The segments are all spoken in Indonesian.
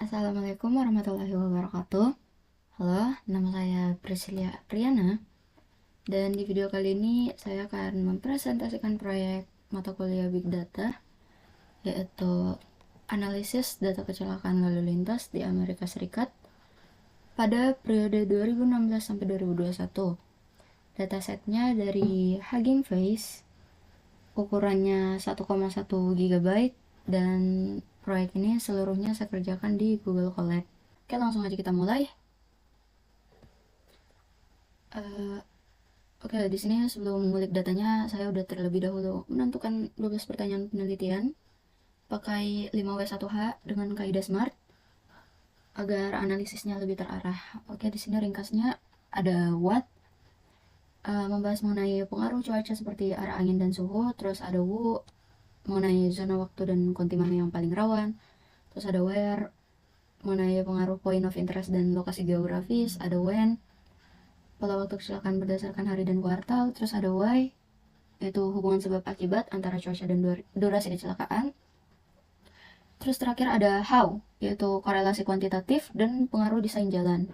Assalamualaikum warahmatullahi wabarakatuh. Halo, nama saya Priscilia Priana. Dan di video kali ini saya akan mempresentasikan proyek mata kuliah Big Data, yaitu analisis data kecelakaan lalu lintas di Amerika Serikat pada periode 2016 sampai 2021. Datasetnya dari Hugging Face, ukurannya 1,1 GB, dan proyek ini seluruhnya saya kerjakan di Google Colab. Oke, langsung aja kita mulai. Eh, Oke, di sini sebelum mengulik datanya, saya udah terlebih dahulu menentukan 12 pertanyaan penelitian pakai 5W1H dengan kaidah SMART agar analisisnya lebih terarah. Oke, di sini ringkasnya ada what, membahas mengenai pengaruh cuaca seperti arah angin dan suhu, terus ada who, mengenai zona waktu dan konti mana yang paling rawan, terus ada where, mengenai pengaruh point of interest dan lokasi geografis, ada when, pola waktu kecelakaan berdasarkan hari dan kuartal, terus ada why, yaitu hubungan sebab akibat antara cuaca dan durasi kecelakaan. Terus terakhir ada how, yaitu korelasi kuantitatif dan pengaruh desain jalan.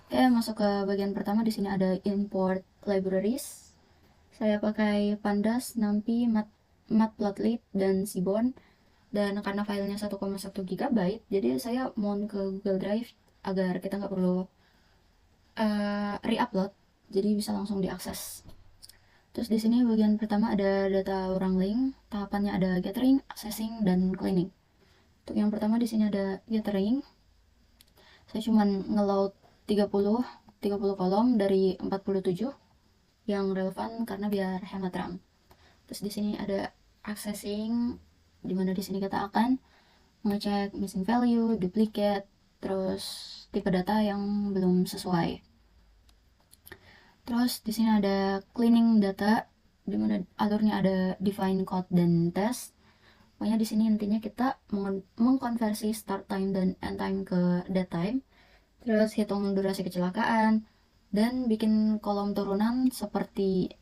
Oke, masuk ke bagian pertama. Di sini ada import libraries. Saya pakai Pandas, NumPy, Matplotlib, dan Seaborn. Dan karena filenya 1,1 GB, jadi saya mount ke Google Drive agar kita nggak perlu re-upload, jadi bisa langsung diakses. Terus di sini bagian pertama ada data wrangling, tahapannya ada gathering, accessing, dan cleaning. Untuk yang pertama di sini ada gathering. Saya cuma ngeload 30 kolom dari 47 yang relevan karena biar hemat RAM. Terus di sini ada accessing, dimana di sini kita akan mengecek missing value, duplicate, terus tipe data yang belum sesuai. Terus di sini ada cleaning data, di mana alurnya ada define, code, dan test. Pokoknya di sini intinya kita mengkonversi start time dan end time ke date time. Terus hitung durasi kecelakaan dan bikin kolom turunan seperti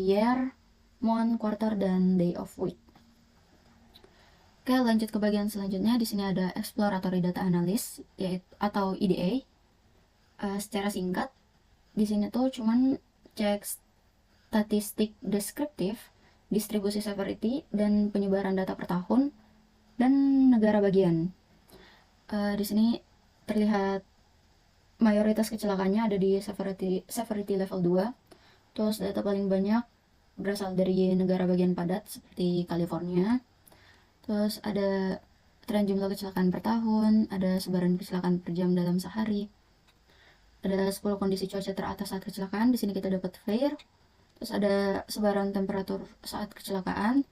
year, month, quarter, dan day of week. Oke, lanjut ke bagian selanjutnya. Di sini ada exploratory data analysis, yaitu atau EDA. Secara singkat, di sini tuh cuman cek statistik deskriptif, distribusi severity, dan penyebaran data per tahun, dan negara bagian. Di sini terlihat mayoritas kecelakaannya ada di severity level 2. Terus data paling banyak berasal dari negara bagian padat seperti California. Terus ada tren jumlah kecelakaan per tahun, ada sebaran kecelakaan per jam dalam sehari. Ada 10 kondisi cuaca teratas saat kecelakaan, di sini kita dapat FAIR. Terus ada sebaran temperatur saat kecelakaan,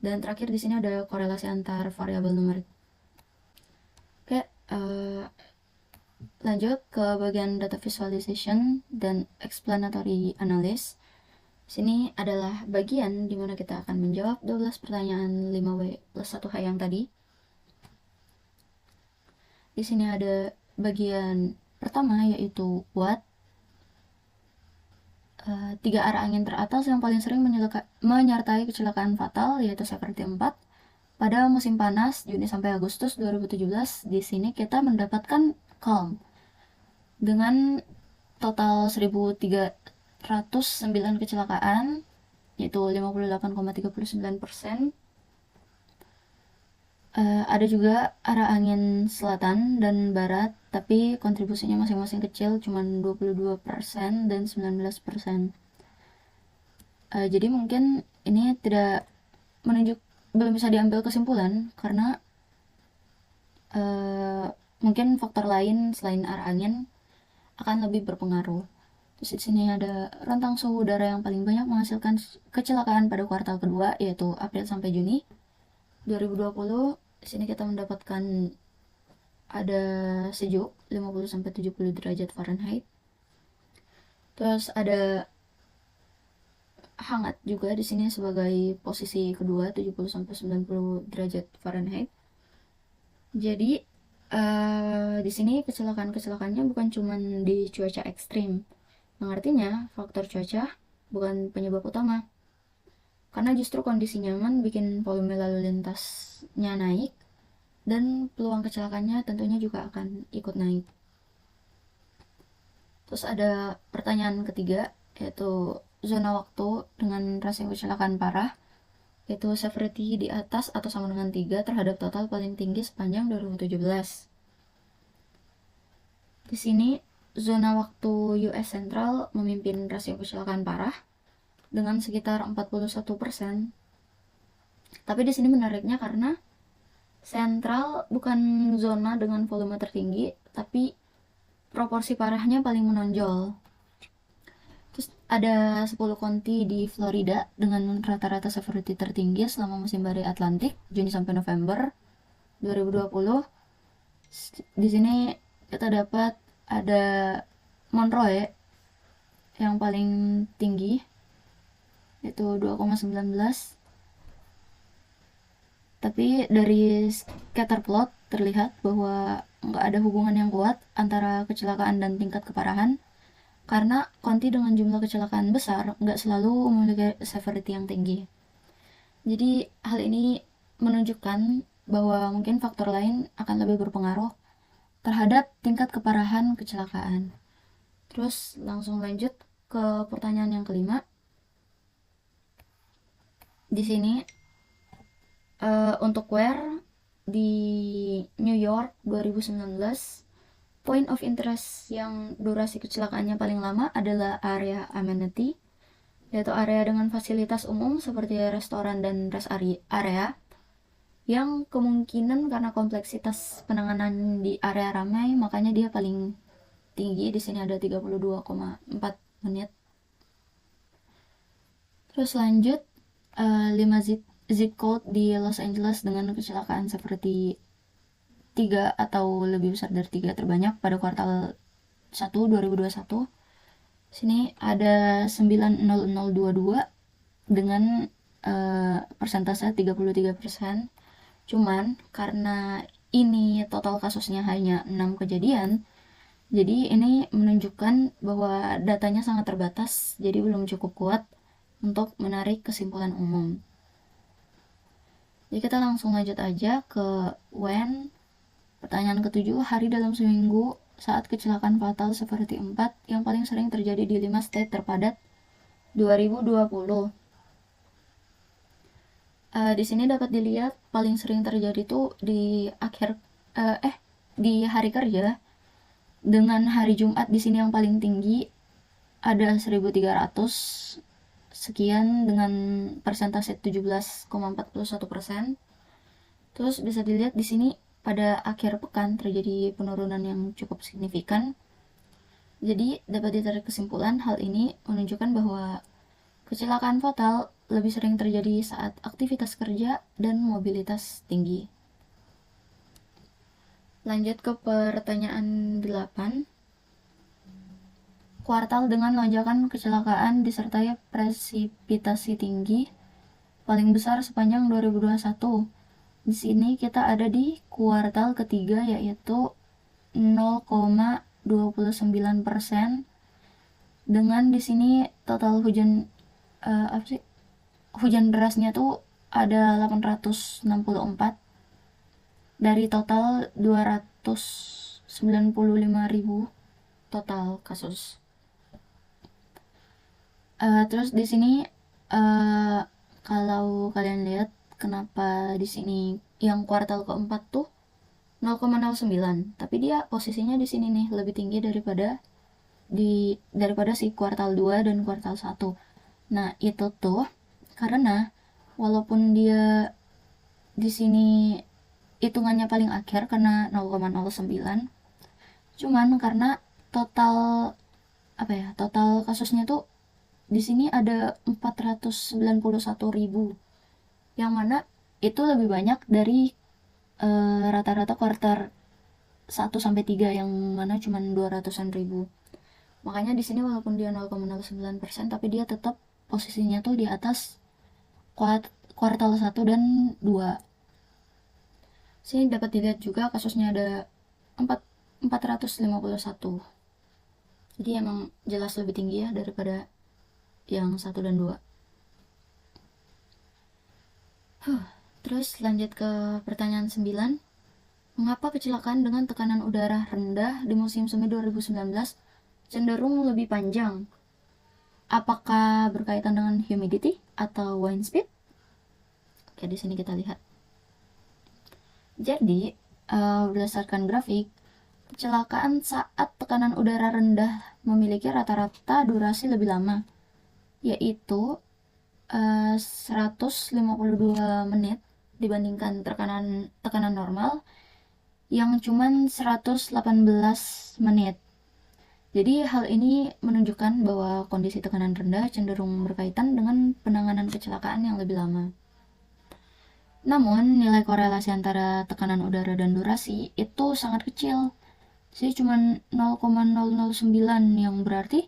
dan terakhir di sini ada korelasi antar variabel numerik. Oke, lanjut ke bagian data visualization dan explanatory analysis. Sini adalah bagian dimana kita akan menjawab 12 pertanyaan 5W plus 1H yang tadi. Di sini ada bagian pertama yaitu what. 3 arah angin teratas yang paling sering menyertai kecelakaan fatal yaitu seperti 4. Pada musim panas Juni sampai Agustus 2017, di sini kita mendapatkan calm dengan total 1.309 kecelakaan, yaitu 58,39%. Ada juga arah angin selatan dan barat, tapi kontribusinya masing-masing kecil, cuma 22% dan 19%. Jadi mungkin ini belum bisa diambil kesimpulan karena mungkin faktor lain selain arah angin akan lebih berpengaruh. Terus di sini ada rentang suhu udara yang paling banyak menghasilkan kecelakaan pada kuartal kedua, yaitu April sampai Juni 2020. Di sini kita mendapatkan ada sejuk 50 sampai 70 derajat Fahrenheit. Terus ada hangat juga di sini sebagai posisi kedua 70 sampai 90 derajat Fahrenheit. Jadi di sini kecelakaan-kecelakaannya bukan cuma di cuaca ekstrim, yang artinya faktor cuaca bukan penyebab utama. Karena justru kondisi nyaman bikin volume lalu lintasnya naik, dan peluang kecelakaannya tentunya juga akan ikut naik. Terus ada pertanyaan ketiga, yaitu zona waktu dengan rasio kecelakaan parah, yaitu severity di atas atau sama dengan 3 terhadap total paling tinggi sepanjang 2017. Di sini, zona waktu US Central memimpin rasio kecelakaan parah dengan sekitar 41%. Tapi di sini menariknya karena Central bukan zona dengan volume tertinggi, tapi proporsi parahnya paling menonjol. Terus ada 10 county di Florida dengan rata-rata severity tertinggi selama musim badai Atlantik, Juni sampai November 2020. Di sini kita dapat ada Monroe yang paling tinggi, yaitu 2,19. Tapi dari scatter plot terlihat bahwa nggak ada hubungan yang kuat antara kecelakaan dan tingkat keparahan, karena county dengan jumlah kecelakaan besar nggak selalu memiliki severity yang tinggi. Jadi hal ini menunjukkan bahwa mungkin faktor lain akan lebih berpengaruh terhadap tingkat keparahan kecelakaan. Terus langsung lanjut ke pertanyaan yang kelima. Di sini untuk where di New York 2019, point of interest yang durasi kecelakaannya paling lama adalah area amenity, yaitu area dengan fasilitas umum seperti restoran dan rest area, yang kemungkinan karena kompleksitas penanganan di area ramai makanya dia paling tinggi. Di sini ada 32,4 menit. Terus lanjut 5 zip code di Los Angeles dengan kecelakaan seperti 3 atau lebih besar dari 3 terbanyak pada kuartal 1 2021. Sini ada 90022 dengan persentase 33%. Cuman karena ini total kasusnya hanya 6 kejadian, jadi ini menunjukkan bahwa datanya sangat terbatas, jadi belum cukup kuat untuk menarik kesimpulan umum. Jadi kita langsung lanjut aja ke when. Pertanyaan ketujuh, hari dalam seminggu saat kecelakaan fatal seperti 4 yang paling sering terjadi di 5 state terpadat 2020. Di sini dapat dilihat paling sering terjadi tuh di di hari kerja, dengan hari Jumat di sini yang paling tinggi ada 1.300 sekian dengan persentase 17,41%. Terus bisa dilihat di sini pada akhir pekan terjadi penurunan yang cukup signifikan. Jadi dapat ditarik kesimpulan hal ini menunjukkan bahwa kecelakaan fatal lebih sering terjadi saat aktivitas kerja dan mobilitas tinggi. Lanjut ke pertanyaan 8. Kuartal dengan lonjakan kecelakaan disertai presipitasi tinggi paling besar sepanjang 2021. Di sini kita ada di kuartal ketiga, yaitu 0,29%, dengan di sini total hujan hujan derasnya tuh ada 864 dari total 295.000 total kasus. Terus di sini kalau kalian lihat kenapa di sini yang kuartal keempat tuh 0,09, tapi dia posisinya di sini nih lebih tinggi daripada si kuartal 2 dan kuartal 1. Nah, itu tuh karena walaupun dia di sini hitungannya paling akhir karena 0,09, cuman karena total kasusnya tuh di sini ada 491.000, yang mana itu lebih banyak dari rata-rata kuartal 1 sampai 3 yang mana cuma 200-an ribu. Makanya di sini walaupun dia 0,09%, tapi dia tetap posisinya tuh di atas kuartal 1 dan 2. Sini dapat dilihat juga kasusnya ada 451. Jadi emang jelas lebih tinggi ya daripada yang 1 dan 2. Terus lanjut ke pertanyaan 9. Mengapa kecelakaan dengan tekanan udara rendah di musim semi 2019 cenderung lebih panjang? Apakah berkaitan dengan humidity atau wind speed? Oke, di sini kita lihat. Jadi, berdasarkan grafik, kecelakaan saat tekanan udara rendah memiliki rata-rata durasi lebih lama, yaitu 152 menit dibandingkan tekanan normal yang cuman 118 menit. Jadi hal ini menunjukkan bahwa kondisi tekanan rendah cenderung berkaitan dengan penanganan kecelakaan yang lebih lama. Namun, nilai korelasi antara tekanan udara dan durasi itu sangat kecil. Jadi cuma 0,009 yang berarti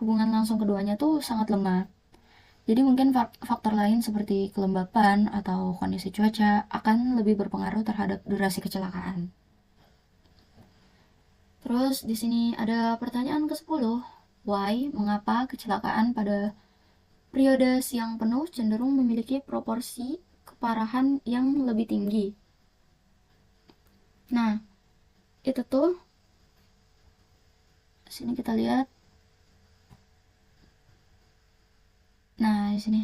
hubungan langsung keduanya tuh sangat lemah. Jadi mungkin faktor lain seperti kelembapan atau kondisi cuaca akan lebih berpengaruh terhadap durasi kecelakaan. Terus di sini ada pertanyaan ke-10. Why? Mengapa kecelakaan pada periode siang penuh cenderung memiliki proporsi keparahan yang lebih tinggi? Nah, itu tuh sini kita lihat. Nah, di sini.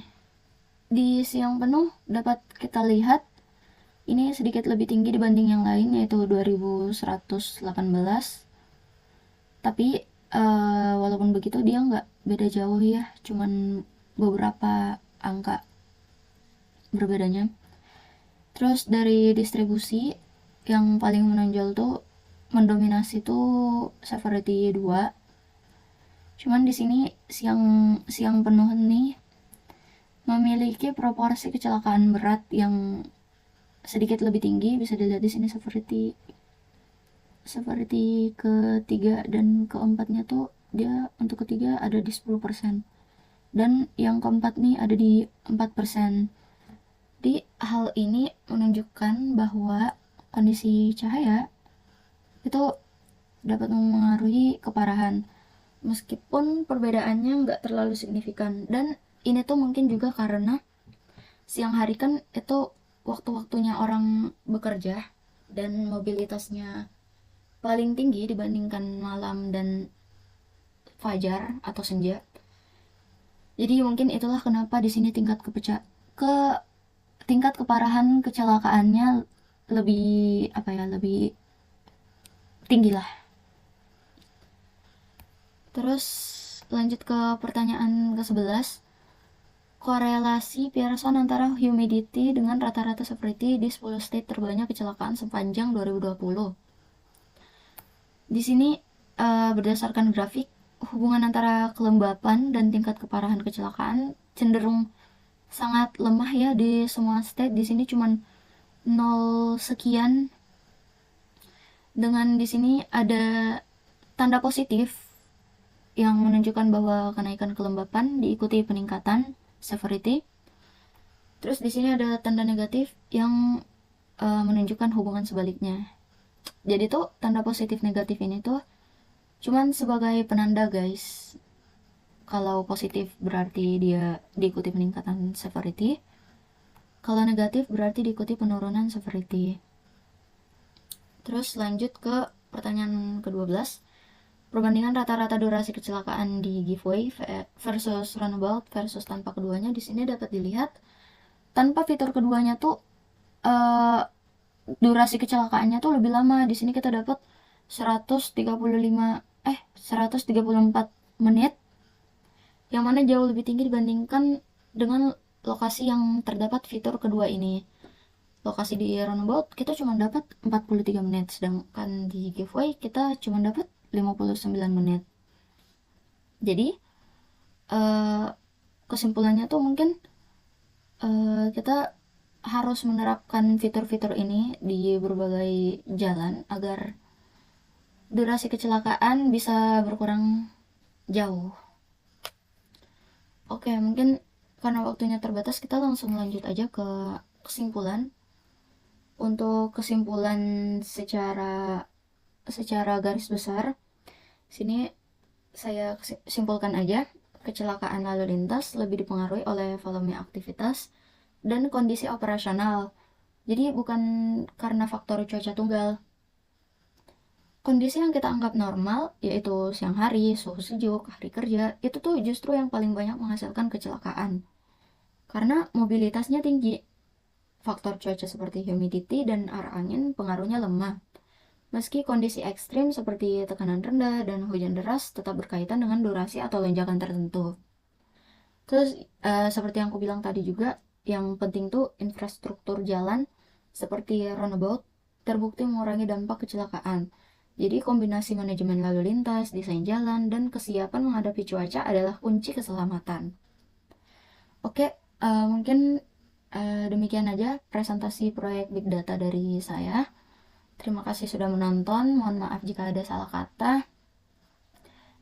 Di siang penuh dapat kita lihat ini sedikit lebih tinggi dibanding yang lain, yaitu 2118. Tapi walaupun begitu dia nggak beda jauh ya, cuman beberapa angka berbedanya. Terus dari distribusi yang paling menonjol tuh mendominasi tuh severity 2. Cuman di sini siang penuh nih memiliki proporsi kecelakaan berat yang sedikit lebih tinggi. Bisa dilihat di sini severity ketiga dan keempatnya tuh dia untuk ketiga ada di 10%, dan yang keempat nih ada di 4%. Di hal ini menunjukkan bahwa kondisi cahaya itu dapat mempengaruhi keparahan, meskipun perbedaannya nggak terlalu signifikan. Dan ini tuh mungkin juga karena siang hari kan itu waktu-waktunya orang bekerja dan mobilitasnya paling tinggi dibandingkan malam dan fajar atau senja. Jadi mungkin itulah kenapa di sini tingkat keparahan kecelakaannya lebih lebih tinggi lah. Terus lanjut ke pertanyaan ke-11. Korelasi Pearson antara humidity dengan rata-rata severity di 10 state terbanyak kecelakaan sepanjang 2020. Di sini berdasarkan grafik, hubungan antara kelembapan dan tingkat keparahan kecelakaan cenderung sangat lemah ya di semua state. Di sini cuman 0 sekian. Dengan di sini ada tanda positif yang menunjukkan bahwa kenaikan kelembapan diikuti peningkatan severity. Terus di sini ada tanda negatif yang menunjukkan hubungan sebaliknya. Jadi tuh tanda positif negatif ini tuh cuman sebagai penanda guys. Kalau positif berarti dia diikuti peningkatan severity. Kalau negatif berarti diikuti penurunan severity. Terus lanjut ke pertanyaan ke-12. Perbandingan rata-rata durasi kecelakaan di giveaway versus runabout versus tanpa keduanya. Di sini dapat dilihat tanpa fitur keduanya tuh durasi kecelakaannya tuh lebih lama. Di sini kita dapat 134 menit, yang mana jauh lebih tinggi dibandingkan dengan lokasi yang terdapat fitur kedua ini. Lokasi di runabout kita cuma dapat 43 menit, sedangkan di giveaway kita cuma dapat 59 menit. Jadi kesimpulannya tuh mungkin kita harus menerapkan fitur-fitur ini di berbagai jalan agar durasi kecelakaan bisa berkurang jauh. Oke, mungkin karena waktunya terbatas kita langsung lanjut aja ke kesimpulan. Untuk kesimpulan secara garis besar, sini saya simpulkan aja. Kecelakaan lalu lintas lebih dipengaruhi oleh volume aktivitas dan kondisi operasional Jadi bukan karena faktor cuaca tunggal. Kondisi yang kita anggap normal, yaitu siang hari, suhu sejuk, hari kerja, itu tuh justru yang paling banyak menghasilkan kecelakaan. Karena mobilitasnya tinggi, faktor cuaca seperti humidity dan arah angin pengaruhnya lemah. Meski kondisi ekstrim seperti tekanan rendah dan hujan deras tetap berkaitan dengan durasi atau lonjakan tertentu. Terus seperti yang aku bilang tadi juga, yang penting tuh infrastruktur jalan seperti runabout terbukti mengurangi dampak kecelakaan. Jadi kombinasi manajemen lalu lintas, desain jalan, dan kesiapan menghadapi cuaca adalah kunci keselamatan. Oke, mungkin demikian aja presentasi proyek Big Data dari saya. Terima kasih sudah menonton. Mohon maaf jika ada salah kata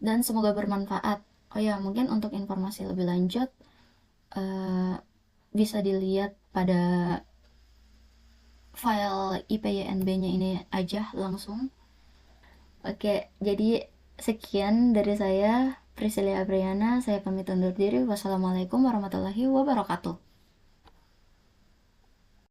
dan semoga bermanfaat. Oh ya, mungkin untuk informasi lebih lanjut eh, bisa dilihat pada file IPYNB-nya ini aja langsung. Oke, jadi sekian dari saya, Priscilia Abriana. Saya pamit undur diri. Wassalamualaikum warahmatullahi wabarakatuh.